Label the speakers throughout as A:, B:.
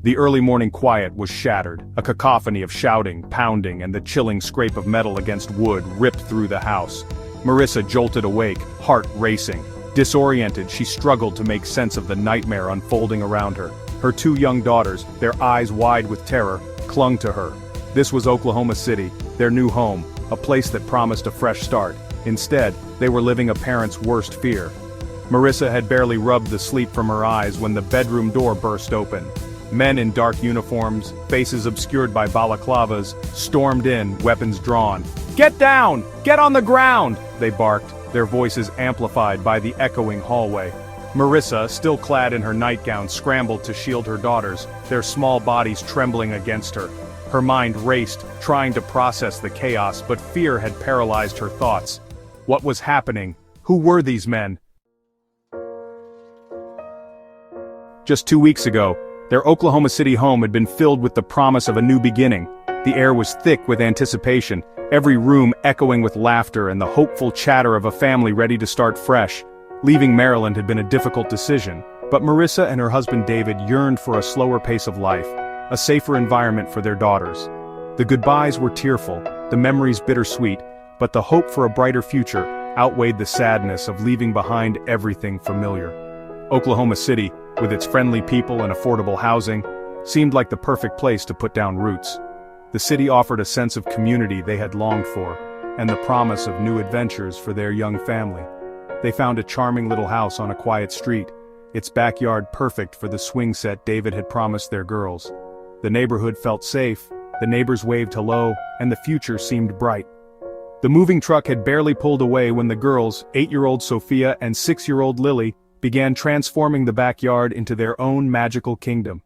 A: The early morning quiet was shattered. A cacophony of shouting, pounding, and the chilling scrape of metal against wood ripped through the house. Marissa jolted awake, heart racing. Disoriented, she struggled to make sense of the nightmare unfolding around her. Her two young daughters, their eyes wide with terror, clung to her. This was Oklahoma City, their new home, a place that promised a fresh start. Instead, they were living a parent's worst fear. Marissa had barely rubbed the sleep from her eyes when the bedroom door burst open. Men in dark uniforms, faces obscured by balaclavas, stormed in, weapons drawn. "Get down! Get on the ground!" they barked, their voices amplified by the echoing hallway. Marissa, still clad in her nightgown, scrambled to shield her daughters, their small bodies trembling against her. Her mind raced, trying to process the chaos, but fear had paralyzed her thoughts. What was happening? Who were these men? Just 2 weeks ago, their Oklahoma City home had been filled with the promise of a new beginning. The air was thick with anticipation, every room echoing with laughter and the hopeful chatter of a family ready to start fresh. Leaving Maryland had been a difficult decision, but Marissa and her husband David yearned for a slower pace of life, a safer environment for their daughters. The goodbyes were tearful, the memories bittersweet, but the hope for a brighter future outweighed the sadness of leaving behind everything familiar. Oklahoma City, with its friendly people and affordable housing, seemed like the perfect place to put down roots. The city offered a sense of community they had longed for, and the promise of new adventures for their young family. They found a charming little house on a quiet street, its backyard perfect for the swing set David had promised their girls. The neighborhood felt safe, the neighbors waved hello, and the future seemed bright. The moving truck had barely pulled away when the girls, 8-year-old Sophia and 6-year-old Lily, began transforming the backyard into their own magical kingdom.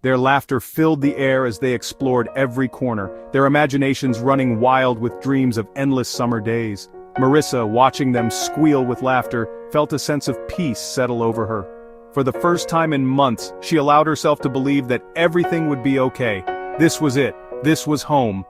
A: Their laughter filled the air as they explored every corner, their imaginations running wild with dreams of endless summer days. Marissa, watching them squeal with laughter, felt a sense of peace settle over her. For the first time in months, she allowed herself to believe that everything would be okay. This was it. This was home.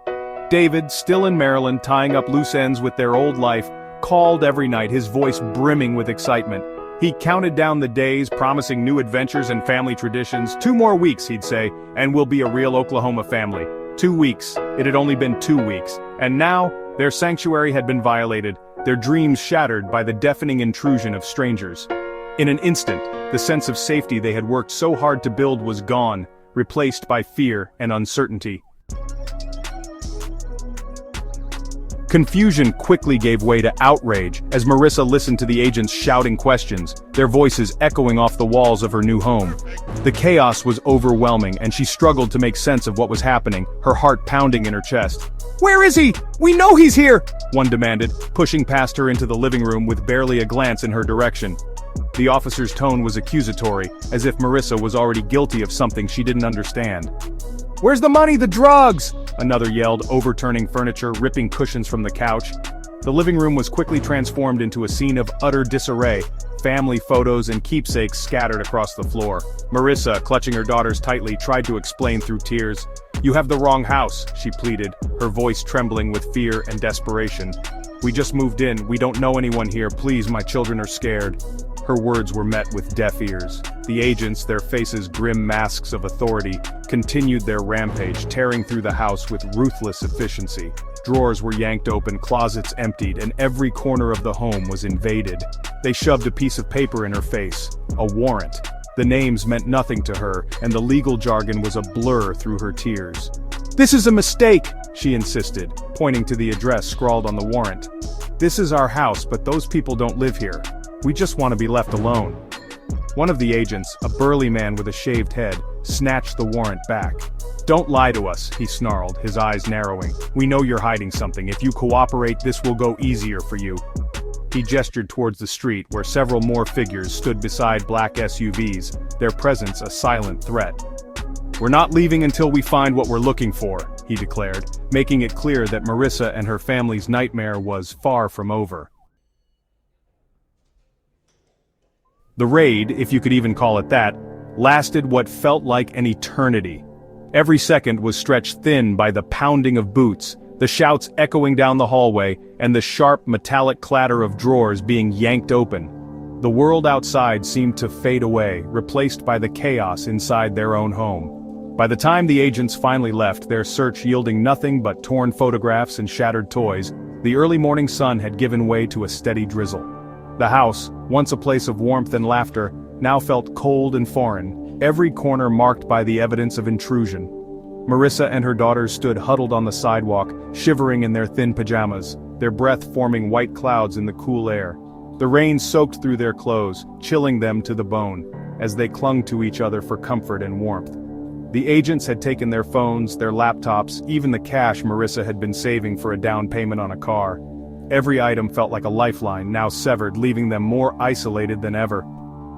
A: David, still in Maryland tying up loose ends with their old life, called every night, his voice brimming with excitement. He counted down the days, promising new adventures and family traditions. 2 more weeks, he'd say, and we'll be a real Oklahoma family. 2 weeks. It had only been 2 weeks. And now, their sanctuary had been violated, their dreams shattered by the deafening intrusion of strangers. In an instant, the sense of safety they had worked so hard to build was gone, replaced by fear and uncertainty. Confusion quickly gave way to outrage as Marissa listened to the agents shouting questions, their voices echoing off the walls of her new home. The chaos was overwhelming and she struggled to make sense of what was happening, her heart pounding in her chest. "Where is he? We know he's here!" one demanded, pushing past her into the living room with barely a glance in her direction. The officer's tone was accusatory, as if Marissa was already guilty of something she didn't understand. "Where's the money, the drugs?" another yelled, overturning furniture, ripping cushions from the couch. The living room was quickly transformed into a scene of utter disarray, family photos and keepsakes scattered across the floor. Marissa, clutching her daughters tightly, tried to explain through tears. "You have the wrong house," she pleaded, her voice trembling with fear and desperation. "We just moved in, we don't know anyone here, please, my children are scared." Her words were met with deaf ears. The agents, their faces grim masks of authority, continued their rampage, tearing through the house with ruthless efficiency. Drawers were yanked open, closets emptied, and every corner of the home was invaded. They shoved a piece of paper in her face, a warrant. The names meant nothing to her, and the legal jargon was a blur through her tears. "This is a mistake," she insisted, pointing to the address scrawled on the warrant. "This is our house, but those people don't live here. We just want to be left alone." One of the agents, a burly man with a shaved head, snatched the warrant back. "Don't lie to us," he snarled, his eyes narrowing. "We know you're hiding something. If you cooperate, this will go easier for you." He gestured towards the street where several more figures stood beside black SUVs, their presence a silent threat. "We're not leaving until we find what we're looking for," he declared, making it clear that Marissa and her family's nightmare was far from over. The raid, if you could even call it that, lasted what felt like an eternity. Every second was stretched thin by the pounding of boots, the shouts echoing down the hallway, and the sharp metallic clatter of drawers being yanked open. The world outside seemed to fade away, replaced by the chaos inside their own home. By the time the agents finally left, their search yielding nothing but torn photographs and shattered toys, the early morning sun had given way to a steady drizzle. The house, once a place of warmth and laughter, now felt cold and foreign, every corner marked by the evidence of intrusion. Marissa and her daughters stood huddled on the sidewalk, shivering in their thin pajamas, their breath forming white clouds in the cool air. The rain soaked through their clothes, chilling them to the bone, as they clung to each other for comfort and warmth. The agents had taken their phones, their laptops, even the cash Marissa had been saving for a down payment on a car. Every item felt like a lifeline, now severed, leaving them more isolated than ever.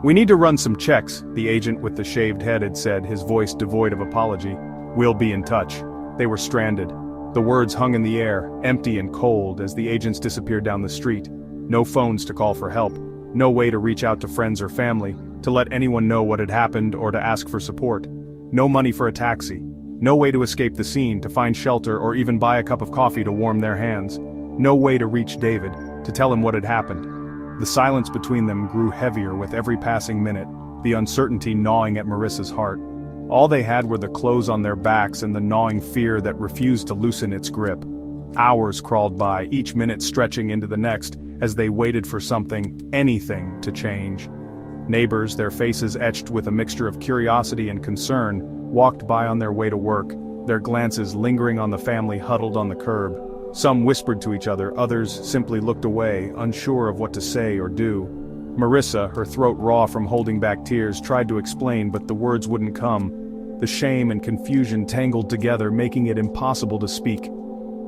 A: "We need to run some checks," the agent with the shaved head had said, his voice devoid of apology. "We'll be in touch." They were stranded. The words hung in the air, empty and cold, as the agents disappeared down the street. No phones to call for help, no way to reach out to friends or family, to let anyone know what had happened or to ask for support. No money for a taxi. No way to escape the scene, to find shelter or even buy a cup of coffee to warm their hands. No way to reach David, to tell him what had happened. The silence between them grew heavier with every passing minute, the uncertainty gnawing at Marissa's heart. All they had were the clothes on their backs and the gnawing fear that refused to loosen its grip. Hours crawled by, each minute stretching into the next, as they waited for something, anything, to change. Neighbors, their faces etched with a mixture of curiosity and concern, walked by on their way to work, their glances lingering on the family huddled on the curb. Some whispered to each other, others simply looked away, unsure of what to say or do. Marissa, her throat raw from holding back tears, tried to explain, but the words wouldn't come. The shame and confusion tangled together, making it impossible to speak.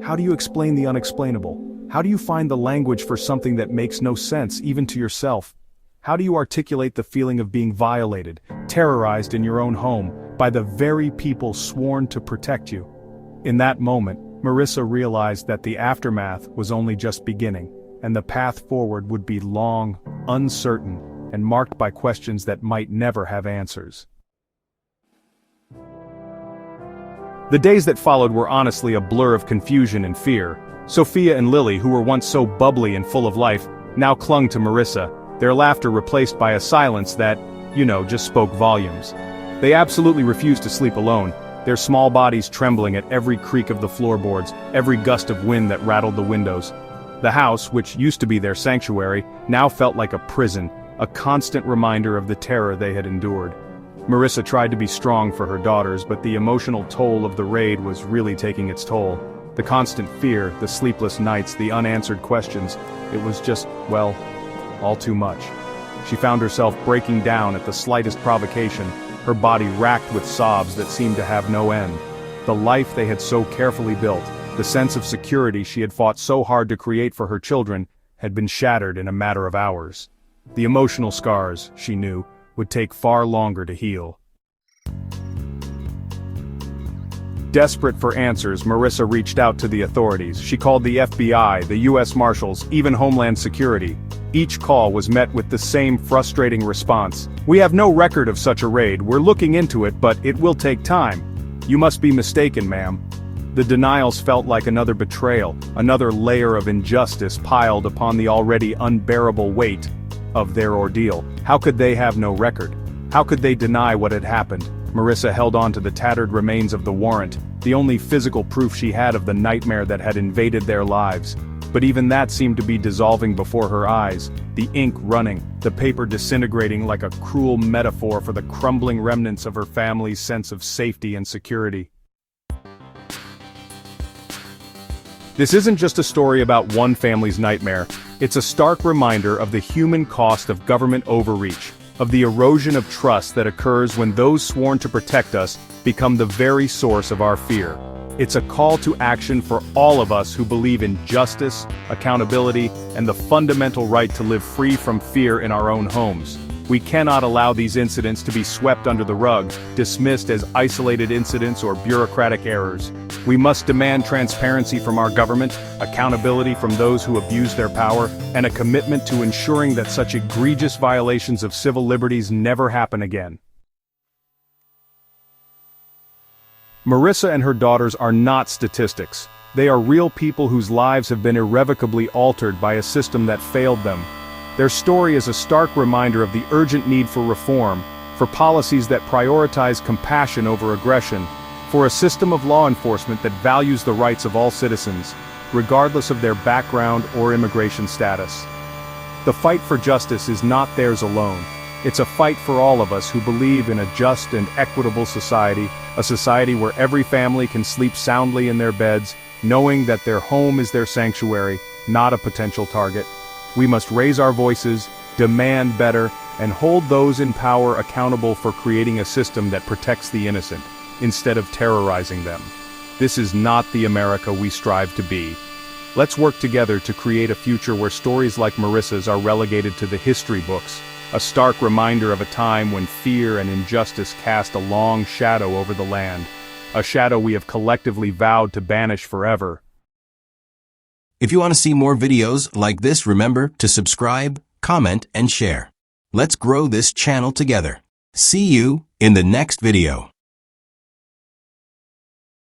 A: How do you explain the unexplainable? How do you find the language for something that makes no sense, even to yourself? How do you articulate the feeling of being violated, terrorized in your own home, by the very people sworn to protect you? In that moment, Marissa realized that the aftermath was only just beginning, and the path forward would be long, uncertain, and marked by questions that might never have answers. The days that followed were honestly a blur of confusion and fear. Sophia and Lily, who were once so bubbly and full of life, now clung to Marissa, their laughter replaced by a silence that, just spoke volumes. They absolutely refused to sleep alone, their small bodies trembling at every creak of the floorboards, every gust of wind that rattled the windows. The house, which used to be their sanctuary, now felt like a prison, a constant reminder of the terror they had endured. Marissa tried to be strong for her daughters, but the emotional toll of the raid was really taking its toll. The constant fear, the sleepless nights, the unanswered questions, it was just, all too much. She found herself breaking down at the slightest provocation, her body racked with sobs that seemed to have no end. The life they had so carefully built, the sense of security she had fought so hard to create for her children, had been shattered in a matter of hours. The emotional scars, she knew, would take far longer to heal. Desperate for answers, Marissa reached out to the authorities. She called the FBI, the U.S. Marshals, even Homeland Security. Each call was met with the same frustrating response. "We have no record of such a raid. We're looking into it, but it will take time." "You must be mistaken, ma'am." The denials felt like another betrayal, another layer of injustice piled upon the already unbearable weight of their ordeal. How could they have no record? How could they deny what had happened? Marissa held on to the tattered remains of the warrant, the only physical proof she had of the nightmare that had invaded their lives. But even that seemed to be dissolving before her eyes, the ink running, the paper disintegrating like a cruel metaphor for the crumbling remnants of her family's sense of safety and security. This isn't just a story about one family's nightmare, it's a stark reminder of the human cost of government overreach, of the erosion of trust that occurs when those sworn to protect us become the very source of our fear. It's a call to action for all of us who believe in justice, accountability, and the fundamental right to live free from fear in our own homes. We cannot allow these incidents to be swept under the rug, dismissed as isolated incidents or bureaucratic errors. We must demand transparency from our government, accountability from those who abuse their power, and a commitment to ensuring that such egregious violations of civil liberties never happen again. Marissa and her daughters are not statistics. They are real people whose lives have been irrevocably altered by a system that failed them. Their story is a stark reminder of the urgent need for reform, for policies that prioritize compassion over aggression, for a system of law enforcement that values the rights of all citizens, regardless of their background or immigration status. The fight for justice is not theirs alone. It's a fight for all of us who believe in a just and equitable society, a society where every family can sleep soundly in their beds, knowing that their home is their sanctuary, not a potential target. We must raise our voices, demand better, and hold those in power accountable for creating a system that protects the innocent, instead of terrorizing them. This is not the America we strive to be. Let's work together to create a future where stories like Marissa's are relegated to the history books, a stark reminder of a time when fear and injustice cast a long shadow over the land, a shadow we have collectively vowed to banish forever.
B: If you want to see more videos like this, remember to subscribe, comment, and share. Let's grow this channel together. See you in the next video.